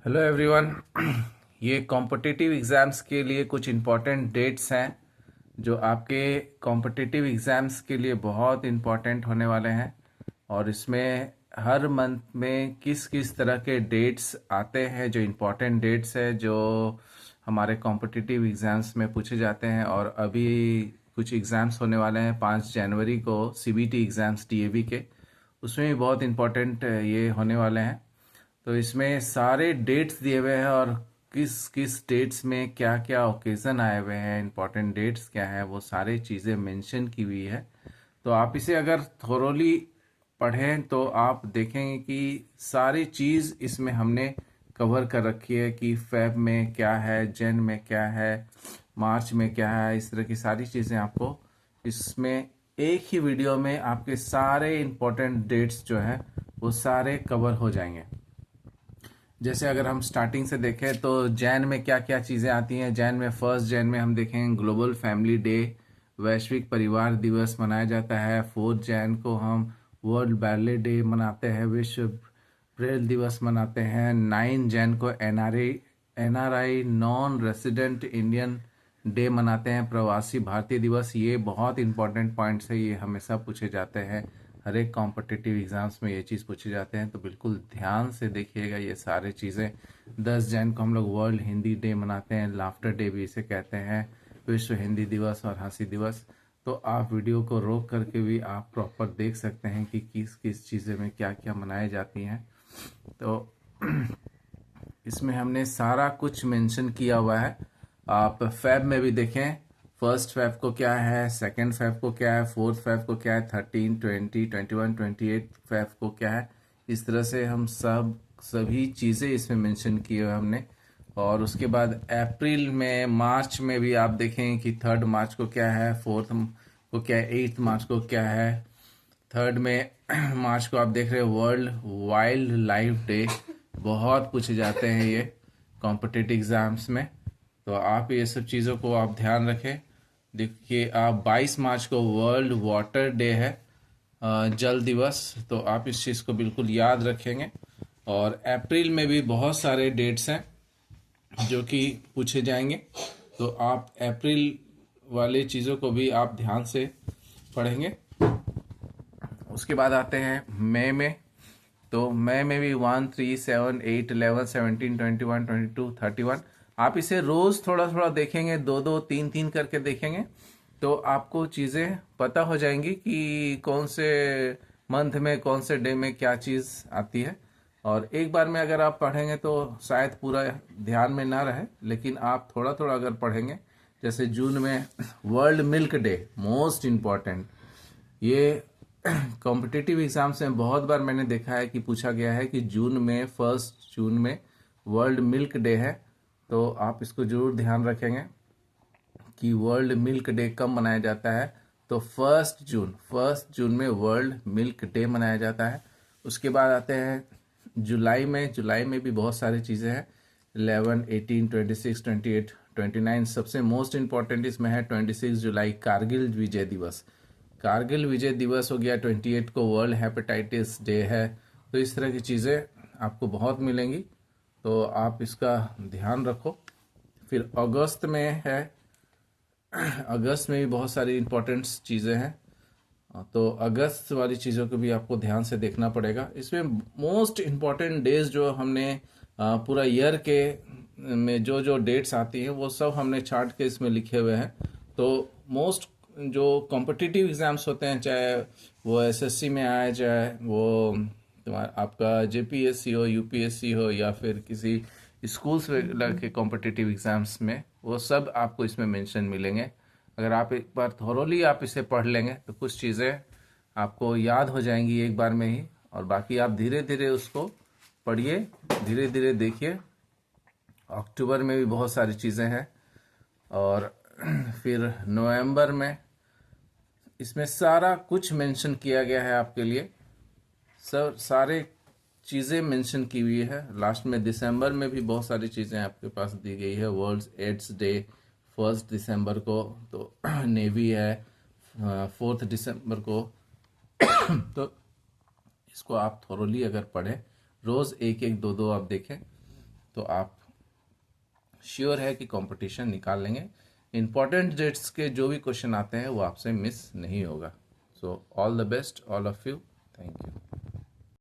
Hello everyone. ये competitive exams के लिए कुछ इम्पोर्टेंट डेट्स हैं जो आपके कॉम्पिटिटिव एग्ज़ाम्स के लिए बहुत इम्पोर्टेंट होने वाले हैं। और इसमें हर मंथ में किस किस तरह के डेट्स आते हैं जो इम्पोर्टेंट डेट्स है जो हमारे कॉम्पिटिटिव एग्ज़ाम्स में पूछे जाते हैं। और अभी कुछ एग्ज़ाम्स होने वाले हैं 5 जनवरी को सीबीटी एग्ज़ाम्स डीएवी के, उसमें भी बहुत इम्पोर्टेंट ये होने वाले हैं। तो इसमें सारे डेट्स दिए हुए हैं और किस किस डेट्स में क्या क्या ओकेज़न आए हुए हैं, इंपॉर्टेंट डेट्स क्या हैं, वो सारी चीज़ें मेंशन की हुई है। तो आप इसे अगर थोरोली पढ़ें तो आप देखेंगे कि सारी चीज़ इसमें हमने कवर कर रखी है कि फेब में क्या है, जन में क्या है, मार्च में क्या है। इस तरह की सारी चीज़ें आपको इसमें एक ही वीडियो में आपके सारे इंपॉर्टेंट डेट्स जो है वो सारे कवर हो जाएंगे। जैसे अगर हम स्टार्टिंग से देखें तो जैन में क्या क्या चीज़ें आती हैं। जैन में फर्स्ट जैन में हम देखेंगे ग्लोबल फैमिली डे, वैश्विक परिवार दिवस मनाया जाता है। फोर्थ जैन को हम वर्ल्ड बैले डे मनाते हैं, विश्व ब्रेल दिवस मनाते हैं। 9 जैन को NRI non resident Indian day मनाते हैं, प्रवासी भारतीय दिवस। ये बहुत इंपॉर्टेंट पॉइंट्स है, ये हमेशा पूछे जाते हैं। हर एक कॉम्पिटिटिव एग्जाम्स में ये चीज़ पूछे जाते हैं, तो बिल्कुल ध्यान से देखिएगा ये सारे चीज़ें। 10 जैन को हम लोग वर्ल्ड हिंदी डे मनाते हैं, लाफ्टर डे भी इसे कहते हैं, विश्व हिंदी दिवस और हंसी दिवस। तो आप वीडियो को रोक करके भी आप प्रॉपर देख सकते हैं कि किस किस चीज़ें में क्या क्या मनाई जाती हैं। तो इसमें हमने सारा कुछ मेंशन किया हुआ है। आप फैब में भी देखें, फर्स्ट फैब को क्या है, सेकंड फैब को क्या है, फोर्थ फैब को क्या है, 13, 20, 21, 28 फैब को क्या है। इस तरह से हम सभी चीज़ें इसमें मेंशन किए हुए हमने। और उसके बाद अप्रैल में, मार्च में भी आप देखें कि 3 मार्च को क्या है, 4 को क्या है, 8 मार्च को क्या है। 3 में मार्च को आप देख रहे हो वर्ल्ड वाइल्ड लाइफ डे। बहुत पूछे जाते हैं ये कॉम्पिटिटिव एग्जाम्स में, तो आप ये सब चीज़ों को आप ध्यान रखें। देखिए आप 22 मार्च को वर्ल्ड वाटर डे है, जल दिवस, तो आप इस चीज़ को बिल्कुल याद रखेंगे। और अप्रैल में भी बहुत सारे डेट्स हैं जो कि पूछे जाएंगे, तो आप अप्रैल वाले चीज़ों को भी आप ध्यान से पढ़ेंगे। उसके बाद आते हैं मई में। तो मई में भी 1, 3, 7, 8, 11, 17, 21, 22, 31। आप इसे रोज थोड़ा थोड़ा देखेंगे, 2 2, 3 3 करके देखेंगे, तो आपको चीज़ें पता हो जाएंगी कि कौन से मंथ में कौन से डे में क्या चीज़ आती है। और एक बार में अगर आप पढ़ेंगे तो शायद पूरा ध्यान में ना रहे, लेकिन आप थोड़ा थोड़ा अगर पढ़ेंगे, जैसे जून में world milk day, most important. ये कॉम्पिटिटिव एग्जाम्स में बहुत बार मैंने देखा है कि पूछा गया है कि जून में, 1 जून में वर्ल्ड मिल्क डे है। तो आप इसको जरूर ध्यान रखेंगे कि वर्ल्ड मिल्क डे कब मनाया जाता है। तो 1 जून में वर्ल्ड मिल्क डे मनाया जाता है। उसके बाद आते हैं जुलाई में भी बहुत सारी चीज़ें हैं। 11, 18, 26, 28, 29। सबसे मोस्ट इम्पॉर्टेंट इसमें है 26 जुलाई कारगिल विजय दिवस। कारगिल विजय दिवस हो गया। 28 को वर्ल्ड हेपेटाइटिस डे है। तो इस तरह की चीज़ें आपको बहुत मिलेंगी, तो आप इसका ध्यान रखो। फिर अगस्त में है, अगस्त में भी बहुत सारी इंपॉर्टेंट चीज़ें हैं, तो अगस्त वाली चीज़ों को भी आपको ध्यान से देखना पड़ेगा। इसमें मोस्ट इम्पॉर्टेंट डेज जो हमने पूरा ईयर के में जो जो डेट्स आती हैं वो सब हमने चार्ट के इसमें लिखे हुए हैं। तो मोस्ट जो कॉम्पिटिटिव एग्जाम्स होते हैं, चाहे वो एसएससी में आए, चाहे वो तुम्हारा आपका जेपीएससी हो, यूपीएससी हो, या फिर किसी स्कूल्स वगैरह के कॉम्पिटिटिव एग्जाम्स में, वो सब आपको इसमें मेंशन मिलेंगे। अगर आप एक बार थोरोली आप इसे पढ़ लेंगे तो कुछ चीज़ें आपको याद हो जाएंगी एक बार में ही, और बाकी आप धीरे धीरे उसको पढ़िए, धीरे धीरे देखिए। अक्टूबर में भी बहुत सारी चीज़ें हैं। और फिर नवंबर में इसमें सारा कुछ मेंशन किया गया है आपके लिए, सब सारे चीज़ें मेंशन की हुई है। लास्ट में दिसंबर में भी बहुत सारी चीज़ें आपके पास दी गई है। वर्ल्ड एड्स डे 1 दिसंबर को, तो नेवी है 4 दिसंबर को। तो इसको आप थोरोली अगर पढ़ें, रोज़ एक एक दो दो आप देखें, तो आप श्योर है कि कंपटीशन निकाल लेंगे। इंपॉर्टेंट डेट्स के जो भी क्वेश्चन आते हैं वो आपसे मिस नहीं होगा। So all the best all of you. Thank you.